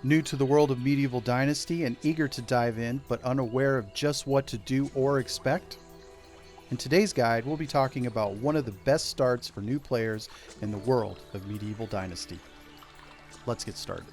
New to the world of Medieval Dynasty and eager to dive in, but unaware of just what to do or expect? In today's guide, we'll be talking about one of the best starts for new players in the world of Medieval Dynasty. Let's get started.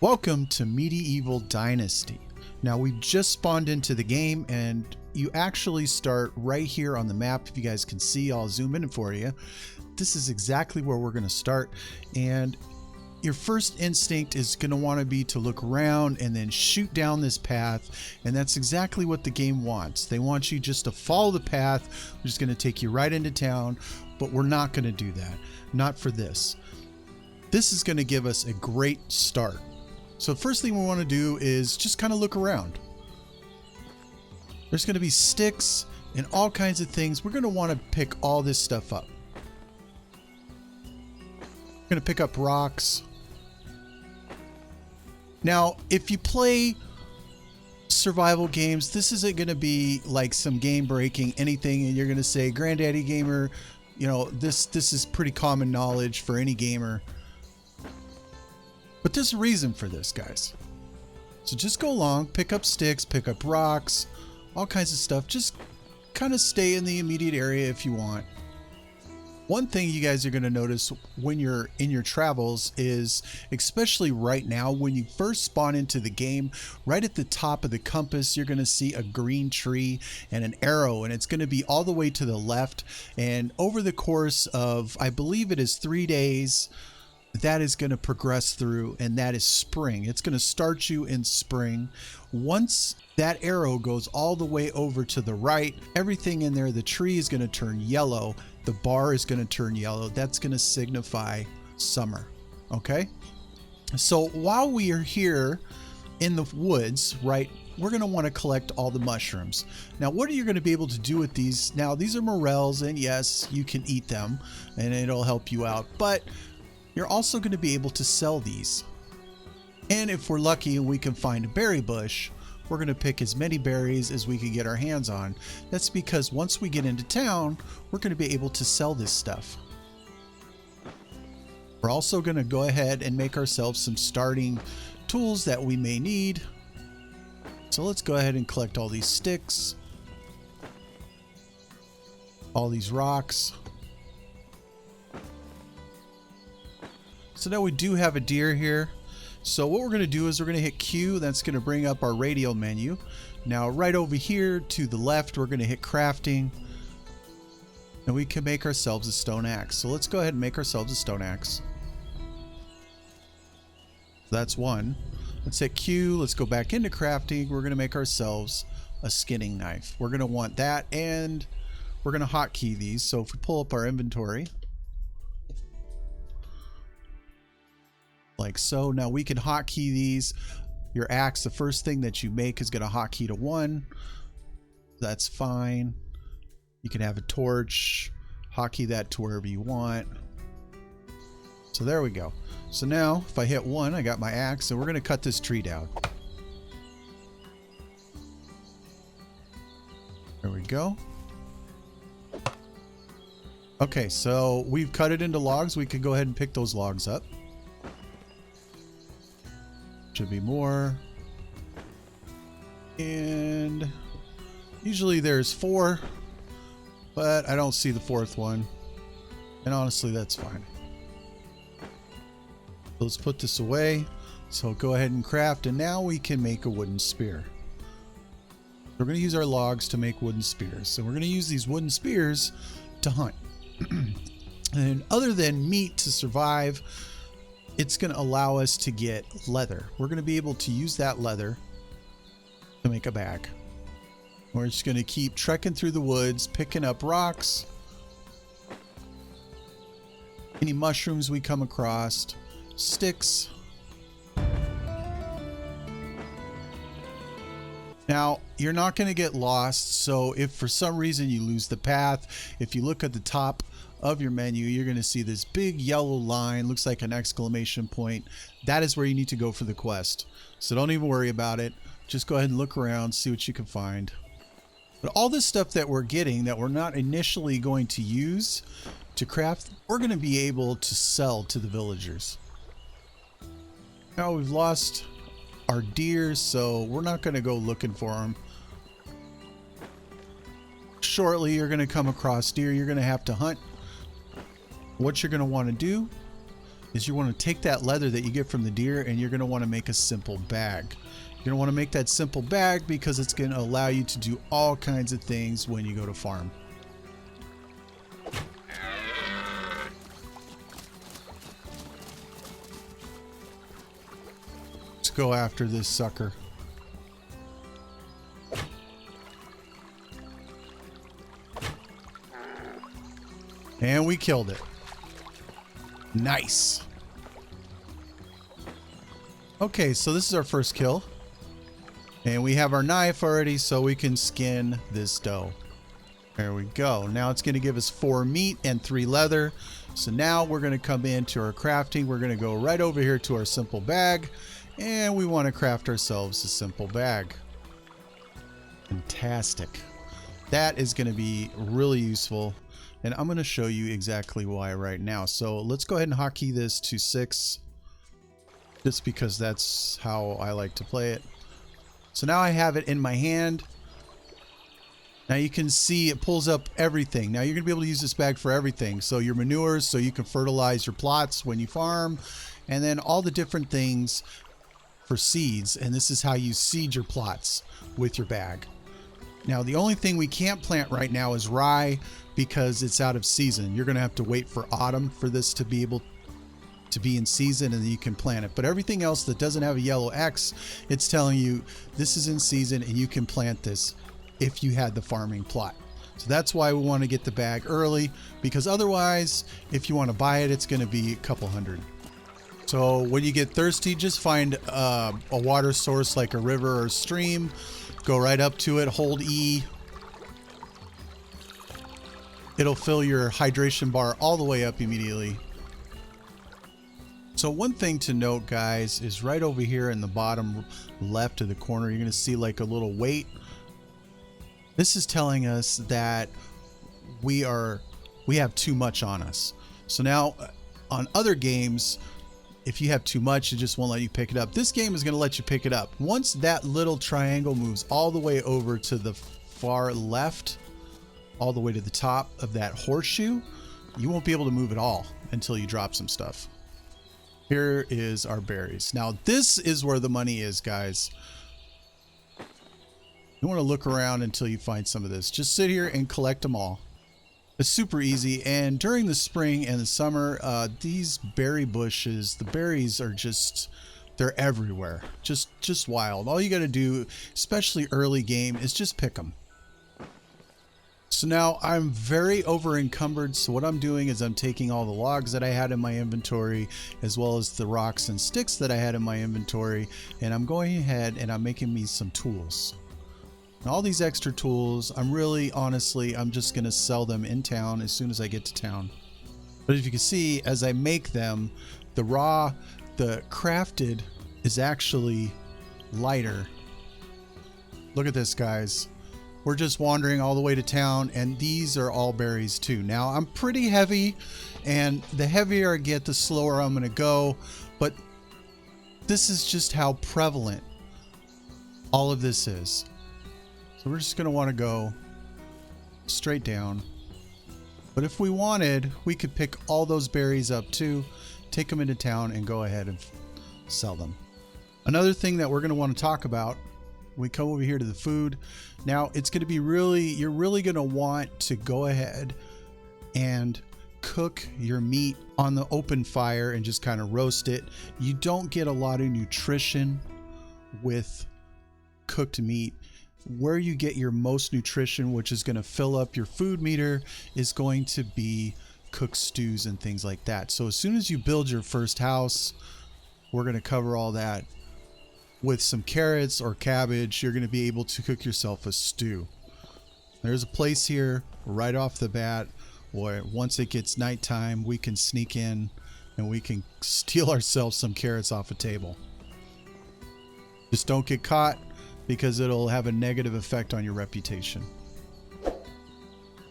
Welcome to Medieval Dynasty. Now we've just spawned into the game and you actually start right here on the map. If you guys can see, I'll zoom in for you. This is exactly where we're going to start, and your first instinct is going to want to be to look around and then shoot down this path, and that's exactly what the game wants. They want you just to follow the path, which is going to take you right into town, but we're not going to do that. Not for this. This is going to give us a great start. So the first thing we want to do is just kind of look around. There's going to be sticks and all kinds of things. We're going to want to pick all this stuff up. We're going to pick up rocks. Now, if you play survival games, this isn't going to be like some game breaking anything and you're going to say, Granddaddy Gamer, you know, this is pretty common knowledge for any gamer. But there's a reason for this, guys. So just go along, pick up sticks, pick up rocks, all kinds of stuff. Just kind of stay in the immediate area if you want. One thing you guys are going to notice when you're in your travels is, especially right now, when you first spawn into the game, right at the top of the compass, you're going to see a green tree and an arrow, and it's going to be all the way to the left. And over the course of, I believe it is 3 days, that is going to progress through, and that is spring. It's going to start you in spring. Once that arrow goes all the way over to the right, everything in there, the tree is going to turn yellow. The bar is going to turn yellow. That's going to signify summer. Okay. So while we are here in the woods, right, we're going to want to collect all the mushrooms. Now, what are you going to be able to do with these? Now, these are morels, and yes, you can eat them and it'll help you out, but you're also going to be able to sell these. And if we're lucky and we can find a berry bush, we're going to pick as many berries as we can get our hands on. That's because once we get into town, we're going to be able to sell this stuff. We're also going to go ahead and make ourselves some starting tools that we may need. So let's go ahead and collect all these sticks, all these rocks. So now we do have a deer here. So what we're going to do is we're going to hit Q. That's going to bring up our radial menu. Now right over here to the left, we're going to hit crafting. And we can make ourselves a stone axe. So let's go ahead and make ourselves a stone axe. That's one. Let's hit Q. Let's go back into crafting. We're going to make ourselves a skinning knife. We're going to want that, and we're going to hotkey these. So if we pull up our inventory, like so, now we can hotkey these. Your axe, the first thing that you make is going to hotkey to 1. That's fine. You can have a torch, hotkey that to wherever you want. So there we go. So now if I hit 1, I got my axe, and we're going to cut this tree down. There we go. Okay, so we've cut it into logs. We can go ahead and pick those logs up. Should be more, and usually there's 4, but I don't see the 4th one, and honestly that's fine. So let's put this away. So go ahead and craft, and now we can make a wooden spear. We're going to use our logs to make wooden spears. So we're going to use these wooden spears to hunt. And other than meat to survive, it's going to allow us to get leather. We're going to be able to use that leather to make a bag. We're just going to keep trekking through the woods, picking up rocks, any mushrooms we come across, sticks. Now, you're not going to get lost, so if for some reason you lose the path, if you look at the top of your menu, you're going to see this big yellow line, looks like an exclamation point. That is where you need to go for the quest. So don't even worry about it. Just go ahead and look around, see what you can find. But all this stuff that we're getting that we're not initially going to use to craft, we're going to be able to sell to the villagers. Now we've lost our deer, so we're not going to go looking for them. Shortly, you're going to come across deer. You're going to have to hunt. What you're going to want to do is you want to take that leather that you get from the deer and you're going to want to make a simple bag. You're going to want to make that simple bag because it's going to allow you to do all kinds of things when you go to farm. Let's go after this sucker. And we killed it. Nice. Okay, so this is our first kill. And we have our knife already, so we can skin this doe. There we go. Now it's going to give us 4 meat and 3 leather. So now we're going to come into our crafting. We're going to go right over here to our simple bag. And we want to craft ourselves a simple bag. Fantastic. That is going to be really useful. And I'm going to show you exactly why right now. So let's go ahead and hotkey this to 6. Just because that's how I like to play it. So now I have it in my hand. Now you can see it pulls up everything. Now you're going to be able to use this bag for everything. So your manures, so you can fertilize your plots when you farm. And then all the different things for seeds. And this is how you seed your plots with your bag. Now the only thing we can't plant right now is rye because it's out of season. You're going to have to wait for autumn for this to be able to be in season, and then you can plant it. But everything else that doesn't have a yellow X, it's telling you this is in season and you can plant this if you had the farming plot. So that's why we want to get the bag early, because otherwise if you want to buy it, it's going to be a couple hundred. So when you get thirsty, just find a water source like a river or stream, go right up to it, hold E. It'll fill your hydration bar all the way up immediately. So one thing to note, guys, is right over here in the bottom left of the corner, you're going to see like a little weight. This is telling us that we have too much on us. So now on other games, if you have too much, it just won't let you pick it up. This game is going to let you pick it up. Once that little triangle moves all the way over to the far left, all the way to the top of that horseshoe, you won't be able to move at all until you drop some stuff. Here is our berries. Now this is where the money is, guys. You want to look around until you find some of this. Just sit here and collect them all. It's super easy. And during the spring and the summer, these berry bushes, the berries are just, they're everywhere. Just wild. All you got to do, especially early game, is just pick them. So now I'm very over encumbered. So what I'm doing is I'm taking all the logs that I had in my inventory, as well as the rocks and sticks that I had in my inventory, and I'm going ahead and I'm making me some tools. Now, all these extra tools, honestly, I'm just going to sell them in town as soon as I get to town. But as you can see, as I make them, the crafted is actually lighter. Look at this, guys. We're just wandering all the way to town, and these are all berries too. Now I'm pretty heavy, and the heavier I get, the slower I'm going to go. But this is just how prevalent all of this is. So we're just going to want to go straight down. But if we wanted, we could pick all those berries up too, take them into town, and go ahead and sell them. Another thing that we're going to want to talk about, we come over here to the food. Now it's going to be you're really going to want to go ahead and cook your meat on the open fire and just kind of roast it. You don't get a lot of nutrition with cooked meat. Where you get your most nutrition, which is going to fill up your food meter, is going to be cooked stews and things like that. So as soon as you build your first house, we're going to cover all that. With some carrots or cabbage, you're going to be able to cook yourself a stew. There's a place here right off the bat where once it gets nighttime, we can sneak in and we can steal ourselves some carrots off a table. Just don't get caught, because it'll have a negative effect on your reputation.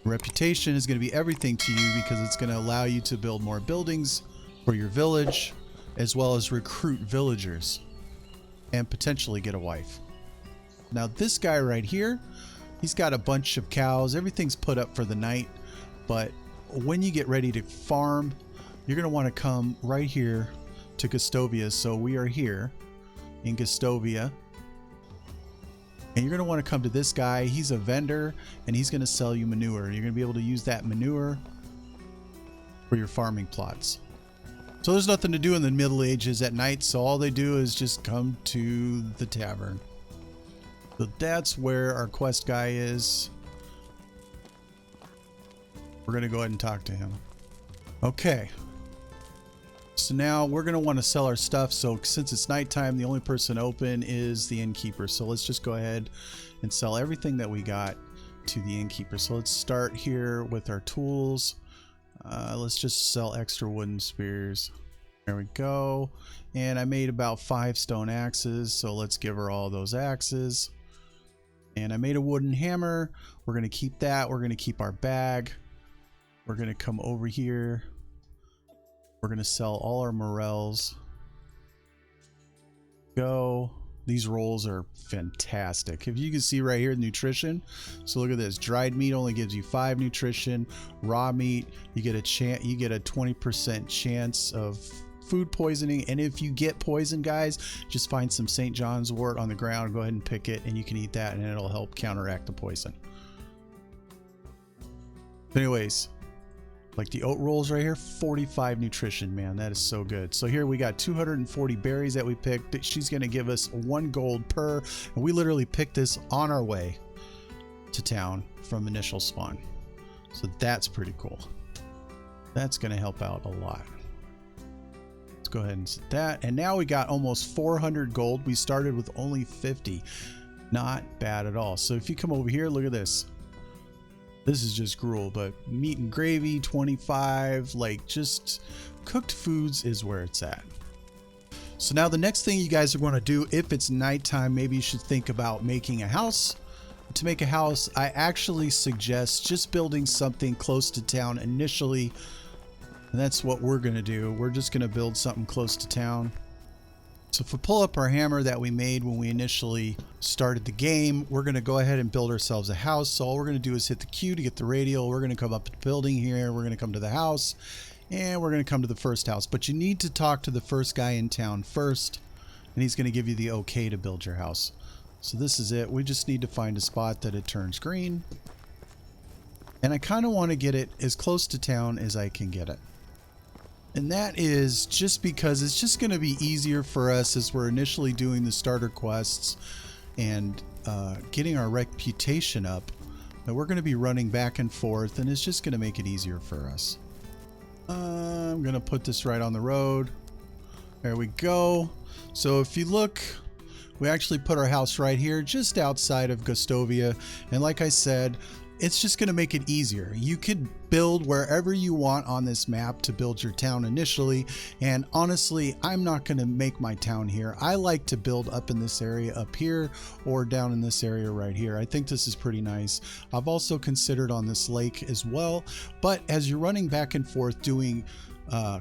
Reputation is going to be everything to you because it's going to allow you to build more buildings for your village, as well as recruit villagers and potentially get a wife. Now this guy right here, he's got a bunch of cows. Everything's put up for the night, but when you get ready to farm, you're going to want to come right here to Gustovia. So we are here in Gustovia, and you're going to want to come to this guy. He's a vendor and he's going to sell you manure. You're going to be able to use that manure for your farming plots. So there's nothing to do in the Middle Ages at night, so all they do is just come to the tavern. So that's where our quest guy is. We're going to go ahead and talk to him. Okay. So now we're going to want to sell our stuff. So since it's nighttime, the only person open is the innkeeper. So let's just go ahead and sell everything that we got to the innkeeper. So let's start here with our tools. Let's just sell extra wooden spears. There we go. And I made about 5 stone axes. So let's give her all those axes. And I made a wooden hammer. We're going to keep that. We're going to keep our bag. We're going to come over here. We're going to sell all our morels. Go. These rolls are fantastic. If you can see right here, nutrition. So look at this. Dried meat only gives you 5 nutrition. Raw meat, you get a 20% chance of food poisoning. And if you get poisoned, guys, just find some St. John's wort on the ground, go ahead and pick it, and you can eat that, and it'll help counteract the poison. Anyways, like the oat rolls right here, 45 nutrition, man, that is so good. So here we got 240 berries that we picked. She's going to give us 1 gold per, and we literally picked this on our way to town from initial spawn. So that's pretty cool. That's going to help out a lot. Let's go ahead and set that. And now we got almost 400 gold. We started with only 50. Not bad at all. So if you come over here, look at this. This is just gruel, but meat and gravy, 25, like just cooked foods is where it's at. So now the next thing you guys are going to do, if it's nighttime, maybe you should think about making a house. To make a house, I actually suggest just building something close to town initially. And that's what we're going to do. We're just going to build something close to town. So if we pull up our hammer that we made when we initially started the game, we're going to go ahead and build ourselves a house. So all we're going to do is hit the Q to get the radial. We're going to come up to the building here. We're going to come to the house, and we're going to come to the first house. But you need to talk to the first guy in town first, and he's going to give you the okay to build your house. So this is it. We just need to find a spot that it turns green. And I kind of want to get it as close to town as I can get it. And that is just because it's just going to be easier for us as we're initially doing the starter quests and getting our reputation up, that we're going to be running back and forth, and it's just going to make it easier for us. I'm going to put this right on the road. There we go. So if you look, we actually put our house right here just outside of Gustovia, and like I said, it's just going to make it easier. You could build wherever you want on this map to build your town initially. And honestly, I'm not going to make my town here. I like to build up in this area up here or down in this area right here. I think this is pretty nice. I've also considered on this lake as well. But as you're running back and forth doing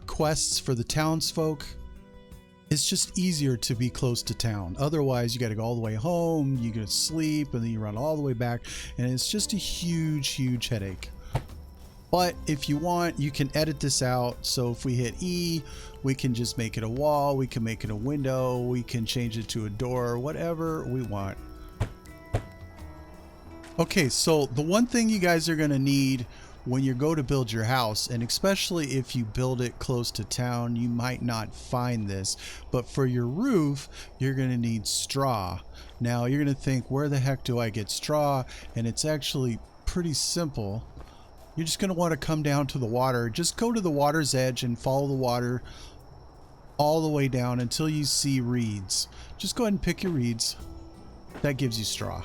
quests for the townsfolk, it's just easier to be close to town. Otherwise, you got to go all the way home, you go to sleep, and then you run all the way back, and it's just a huge headache. But if you want, you can edit this out. So if we hit E, we can just make it a wall, we can make it a window, we can change it to a door, whatever we want. Okay, so the one thing you guys are going to need when you go to build your house, and especially if you build it close to town, you might not find this, but for your roof, you're going to need straw. Now you're going to think, where the heck do I get straw? And it's actually pretty simple. You're just going to want to come down to the water. Just go to the water's edge and follow the water all the way down until you see reeds. Just go ahead and pick your reeds. That gives you straw.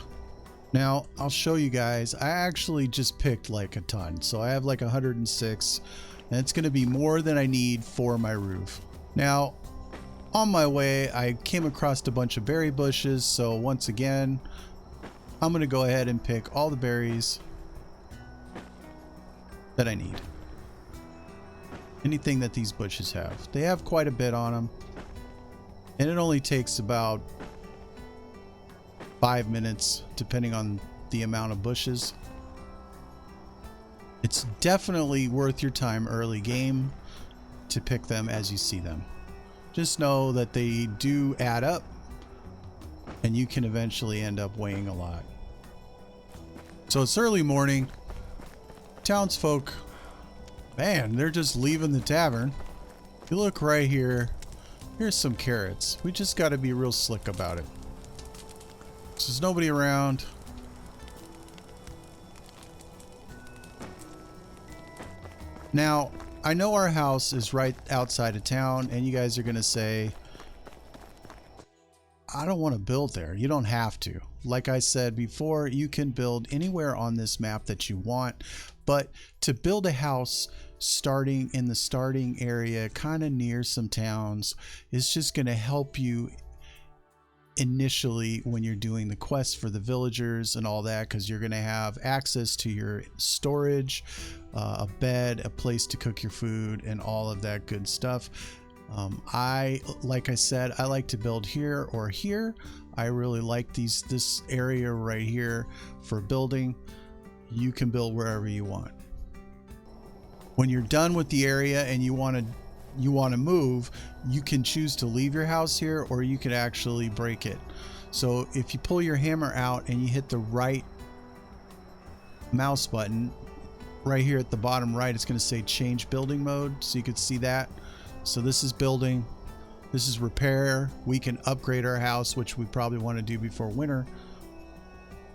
Now I'll show you guys. I actually just picked like a ton, so I have like 106, and it's going to be more than I need for my roof. Now on my way, I came across a bunch of berry bushes, so once again I'm going to go ahead and pick all the berries, that I need. Anything that these bushes have. They have quite a bit on them. And it only takes about 5 minutes, depending on the amount of bushes. It's definitely worth your time early game to pick them as you see them. Just know that they do add up, and you can eventually end up weighing a lot. So it's early morning. Townsfolk, man, they're just leaving the tavern. If you look right here, here's some carrots. We just got to be real slick about it. So there's nobody around. Now, I know our house is right outside of town, and you guys are going to say, I don't want to build there. You don't have to. Like I said before, you can build anywhere on this map that you want, but to build a house starting in the starting area, kind of near some towns, is just going to help you initially when you're doing the quests for the villagers and all that, because you're going to have access to your storage, a bed, a place to cook your food, and all of that good stuff. Like I said, I like to build here or here. I really like this area right here for building. You can build wherever you want. When you're done with the area and you want to move, you can choose to leave your house here, or you could actually break it. So if you pull your hammer out and you hit the right mouse button right here at the bottom right, it's going to say change building mode, so you could see that. So this is building, this is repair. We can upgrade our house, which we probably want to do before winter.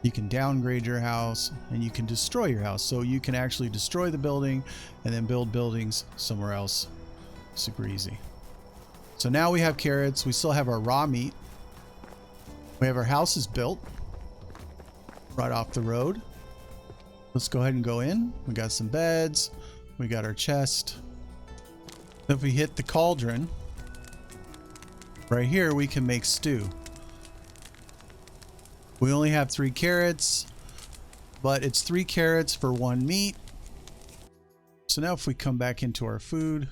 You can downgrade your house, and you can destroy your house. So you can actually destroy the building and then build buildings somewhere else. Super easy. So now we have carrots. We still have our raw meat. We have our houses built right off the road. Let's go ahead and go in. We got some beds. We got our chest. If we hit the cauldron right here, we can make stew. We only have 3 carrots, but it's 3 carrots for 1 meat. So now if we come back into our food,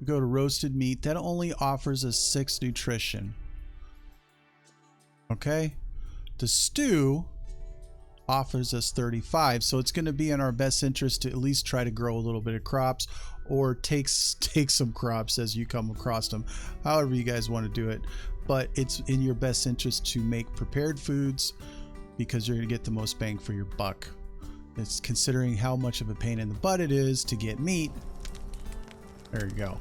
we go to roasted meat, that only offers us 6 nutrition. Okay, the stew offers us 35, so it's going to be in our best interest to at least try to grow a little bit of crops, or take some crops as you come across them, however you guys want to do it. But it's in your best interest to make prepared foods, because you're going to get the most bang for your buck. It's considering how much of a pain in the butt it is to get meat. There you go.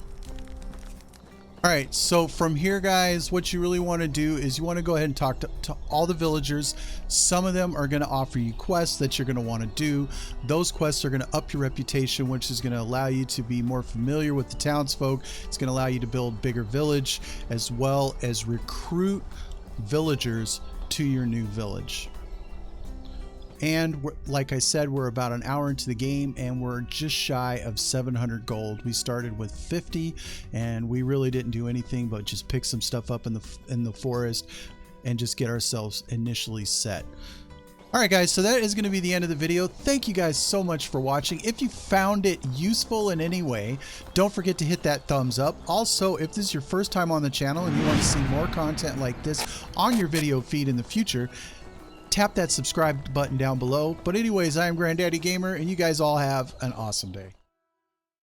All right, so from here, guys, what you really want to do is you want to go ahead and talk to all the villagers. Some of them are going to offer you quests that you're going to want to do. Those quests are going to up your reputation, which is going to allow you to be more familiar with the townsfolk. It's going to allow you to build bigger village, as well as recruit villagers to your new village. And like I said, we're about an hour into the game, and we're just shy of 700 gold. We started with 50, and we really didn't do anything but just pick some stuff up in the forest and just get ourselves initially set. All right, guys, so that is going to be the end of the video. Thank you guys so much for watching. If you found it useful in any way, don't forget to hit that thumbs up. Also, if this is your first time on the channel and you want to see more content like this on your video feed in the future, tap that subscribe button down below. But anyways, I am Granddaddy Gamer, and you guys all have an awesome day.